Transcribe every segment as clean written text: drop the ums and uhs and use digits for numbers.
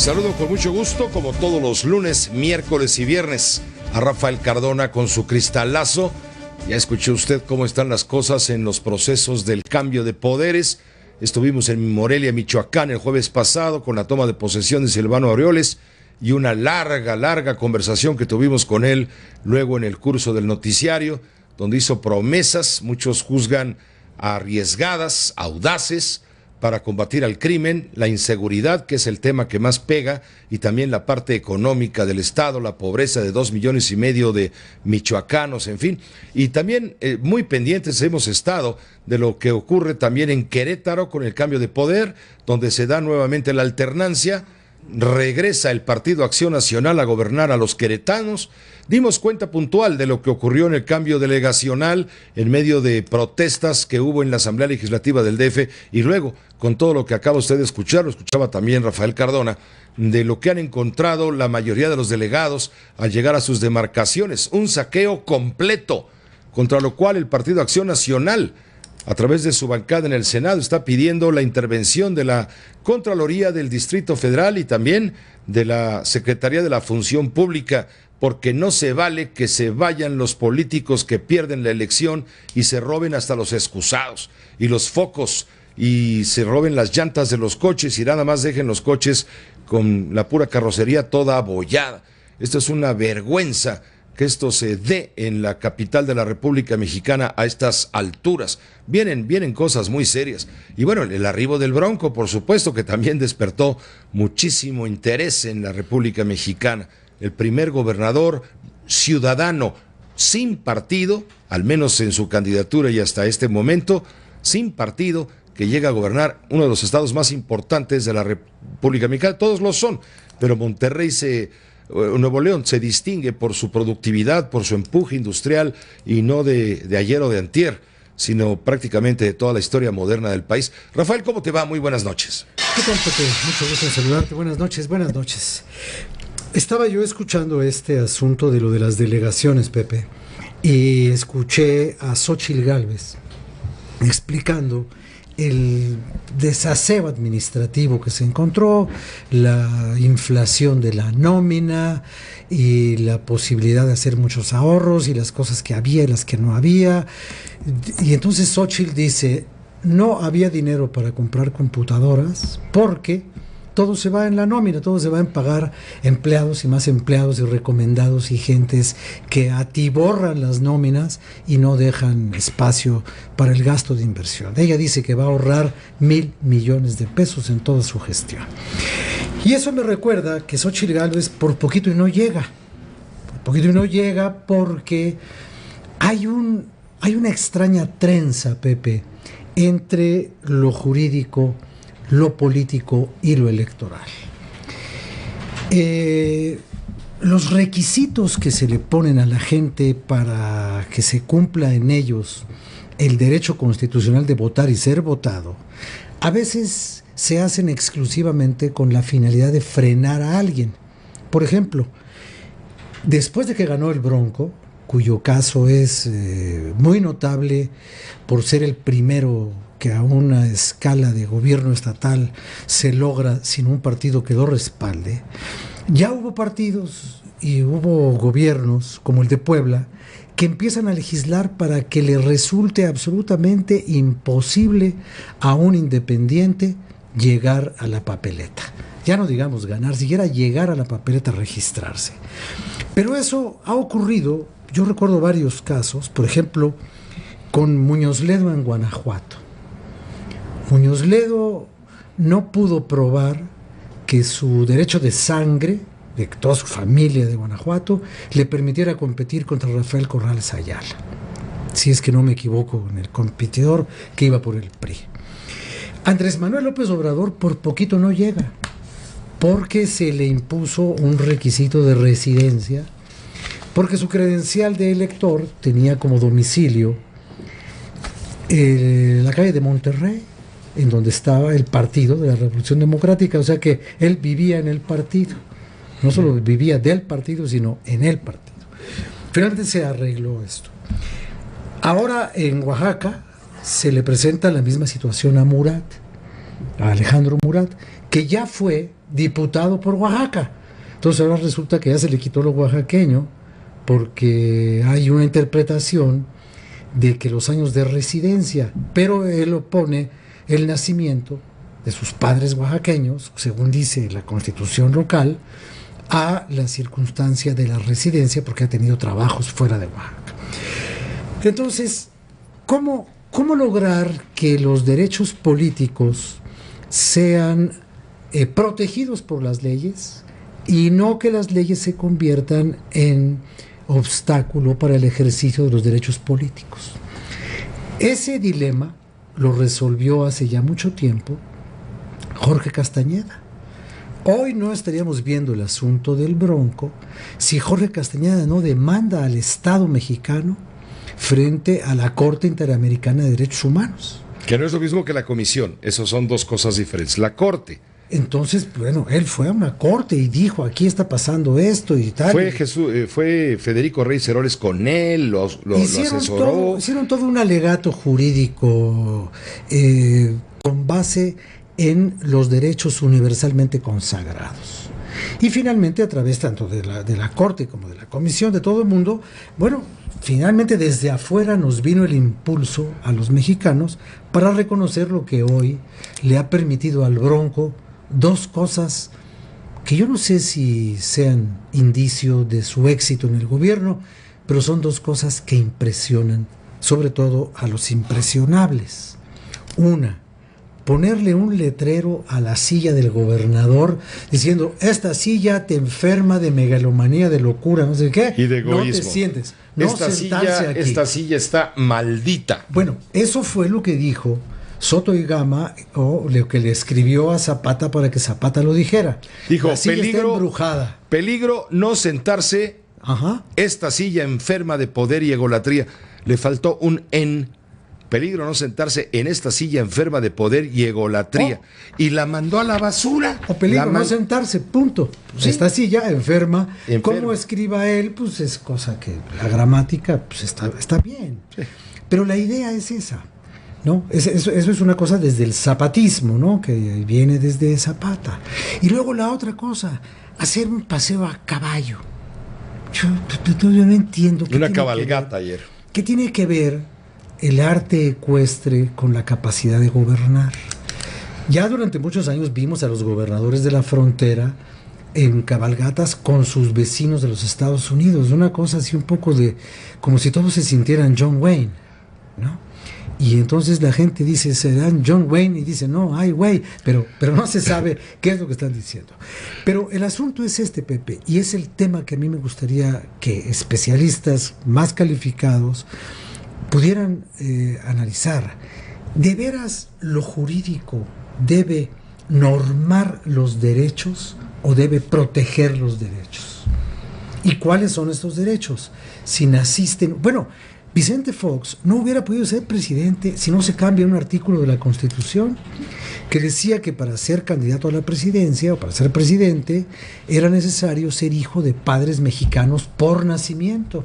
Saludo con mucho gusto, como todos los lunes, miércoles y viernes, a Rafael Cardona con su cristalazo. Ya escuchó usted cómo están las cosas en los procesos del cambio de poderes. Estuvimos en Morelia, Michoacán, el jueves pasado con la toma de posesión de Silvano Aureoles y una larga conversación que tuvimos con él luego en el curso del noticiario, donde hizo promesas, muchos juzgan arriesgadas, audaces, para combatir al crimen, la inseguridad, que es el tema que más pega, y también la parte económica del Estado, la pobreza de 2,5 millones de michoacanos, en fin. Y también muy pendientes hemos estado de lo que ocurre también en Querétaro con el cambio de poder, donde se da nuevamente la alternancia. Regresa el Partido Acción Nacional a gobernar a los queretanos. Dimos cuenta puntual de lo que ocurrió en el cambio delegacional en medio de protestas que hubo en la Asamblea Legislativa del DF, y luego, con todo lo que acaba usted de escuchar, lo escuchaba también Rafael Cardona, de lo que han encontrado la mayoría de los delegados al llegar a sus demarcaciones. Un saqueo completo, contra lo cual el Partido Acción Nacional, a través de su bancada en el Senado, está pidiendo la intervención de la Contraloría del Distrito Federal y también de la Secretaría de la Función Pública, porque no se vale que se vayan los políticos que pierden la elección y se roben hasta los excusados y los focos y se roben las llantas de los coches y nada más dejen los coches con la pura carrocería toda abollada. Esto es una vergüenza que esto se dé en la capital de la República Mexicana a estas alturas. Vienen cosas muy serias. Y bueno, el arribo del Bronco, por supuesto, que también despertó muchísimo interés en la República Mexicana. El primer gobernador ciudadano sin partido, al menos en su candidatura y hasta este momento, sin partido, que llega a gobernar uno de los estados más importantes de la República Mexicana. Todos lo son, pero Nuevo León se distingue por su productividad, por su empuje industrial, y no de ayer o de antier, sino prácticamente de toda la historia moderna del país. Rafael, ¿cómo te va? Muy buenas noches. ¿Qué tal, Pepe? Mucho gusto en saludarte. Buenas noches. Estaba yo escuchando este asunto de lo de las delegaciones, Pepe, y escuché a Xóchitl Gálvez explicando el desaseo administrativo que se encontró, la inflación de la nómina y la posibilidad de hacer muchos ahorros y las cosas que había y las que no había. Y entonces Xóchitl dice, no había dinero para comprar computadoras porque todo se va en la nómina, todo se va en pagar empleados y más empleados y recomendados y gentes que atiborran las nóminas y no dejan espacio para el gasto de inversión. Ella dice que va a ahorrar 1,000 millones de pesos en toda su gestión. Y eso me recuerda que Xóchitl Gálvez por poquito y no llega. Porque hay una extraña trenza, Pepe, entre lo jurídico, lo político y lo electoral. Los requisitos que se le ponen a la gente para que se cumpla en ellos el derecho constitucional de votar y ser votado, a veces se hacen exclusivamente con la finalidad de frenar a alguien. Por ejemplo, después de que ganó el Bronco, cuyo caso es muy notable por ser el primero que a una escala de gobierno estatal se logra sin un partido que lo respalde, ya hubo partidos y hubo gobiernos como el de Puebla que empiezan a legislar para que le resulte absolutamente imposible a un independiente llegar a la papeleta. Ya no digamos ganar, siquiera llegar a la papeleta, registrarse. Pero eso ha ocurrido, yo recuerdo varios casos, por ejemplo, con Muñoz Ledo en Guanajuato. Muñoz Ledo no pudo probar que su derecho de sangre, de toda su familia de Guanajuato, le permitiera competir contra Rafael Corrales Ayala, si es que no me equivoco, en el competidor que iba por el PRI. Andrés Manuel López Obrador por poquito no llega, porque se le impuso un requisito de residencia, porque su credencial de elector tenía como domicilio la calle de Monterrey, en donde estaba el Partido de la Revolución Democrática, o sea que él vivía en el partido, no solo vivía del partido, sino en el partido. Finalmente se arregló esto. Ahora en Oaxaca se le presenta la misma situación a Murat, a Alejandro Murat, que ya fue diputado por Oaxaca. Entonces ahora resulta que ya se le quitó lo oaxaqueño porque hay una interpretación de que los años de residencia, pero él opone el nacimiento de sus padres oaxaqueños, según dice la constitución local, a la circunstancia de la residencia porque ha tenido trabajos fuera de Oaxaca. Entonces, ¿cómo lograr que los derechos políticos sean protegidos por las leyes y no que las leyes se conviertan en obstáculo para el ejercicio de los derechos políticos? Ese dilema lo resolvió hace ya mucho tiempo Jorge Castañeda. Hoy no estaríamos viendo el asunto del Bronco si Jorge Castañeda no demanda al Estado mexicano frente a la Corte Interamericana de Derechos Humanos. Que no es lo mismo que la comisión, eso son dos cosas diferentes. La Corte. Entonces, bueno, él fue a una corte y dijo, aquí está pasando esto y tal. Fue Federico Reyes Heroles con él, lo asesoró. Hicieron todo un alegato jurídico con base en los derechos universalmente consagrados. Y finalmente, a través tanto de la Corte como de la Comisión, de todo el mundo, bueno, finalmente desde afuera nos vino el impulso a los mexicanos para reconocer lo que hoy le ha permitido al Bronco dos cosas que yo no sé si sean indicio de su éxito en el gobierno, pero son dos cosas que impresionan, sobre todo a los impresionables. Una, ponerle un letrero a la silla del gobernador diciendo, esta silla te enferma de megalomanía, de locura, no sé qué, y de egoísmo. No te sientes, no esta silla está maldita. Bueno, eso fue lo que dijo Soto y Gama, o lo que le escribió a Zapata para que Zapata lo dijera. Dijo, la silla está embrujada. Peligro no sentarse. Ajá. Esta silla enferma de poder y egolatría. Le faltó un en. Peligro no sentarse en esta silla enferma de poder y egolatría. Y la mandó a la basura. O peligro no sentarse, punto. Pues ¿sí? Esta silla enferma. Como escriba él, pues es cosa que la gramática pues está bien. Sí. Pero la idea es esa, ¿no? Eso es una cosa desde el zapatismo, ¿no? Que viene desde Zapata. Y luego la otra cosa, hacer un paseo a caballo. Yo no entiendo. Una cabalgata ayer. ¿Qué tiene que ver el arte ecuestre con la capacidad de gobernar? Ya durante muchos años vimos a los gobernadores de la frontera en cabalgatas con sus vecinos de los Estados Unidos, una cosa así un poco de como si todos se sintieran John Wayne, ¿no? Y entonces la gente dice, serán John Wayne, y dice, no, ay, güey, pero no se sabe qué es lo que están diciendo. Pero el asunto es este, Pepe, y es el tema que a mí me gustaría que especialistas más calificados pudieran analizar. ¿De veras lo jurídico debe normar los derechos o debe proteger los derechos? ¿Y cuáles son estos derechos? Si naciste... Bueno, Vicente Fox no hubiera podido ser presidente si no se cambia un artículo de la Constitución que decía que para ser candidato a la presidencia o para ser presidente era necesario ser hijo de padres mexicanos por nacimiento.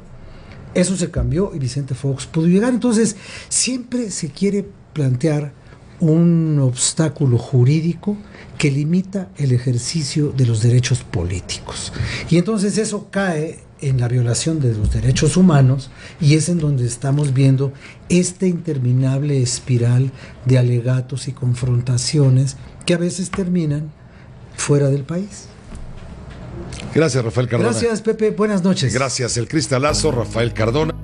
Eso se cambió y Vicente Fox pudo llegar. Entonces, siempre se quiere plantear un obstáculo jurídico que limita el ejercicio de los derechos políticos. Y entonces eso cae en la violación de los derechos humanos y es en donde estamos viendo esta interminable espiral de alegatos y confrontaciones que a veces terminan fuera del país. Gracias, Rafael Cardona. Gracias, Pepe. Buenas noches. Gracias, el cristalazo, Rafael Cardona.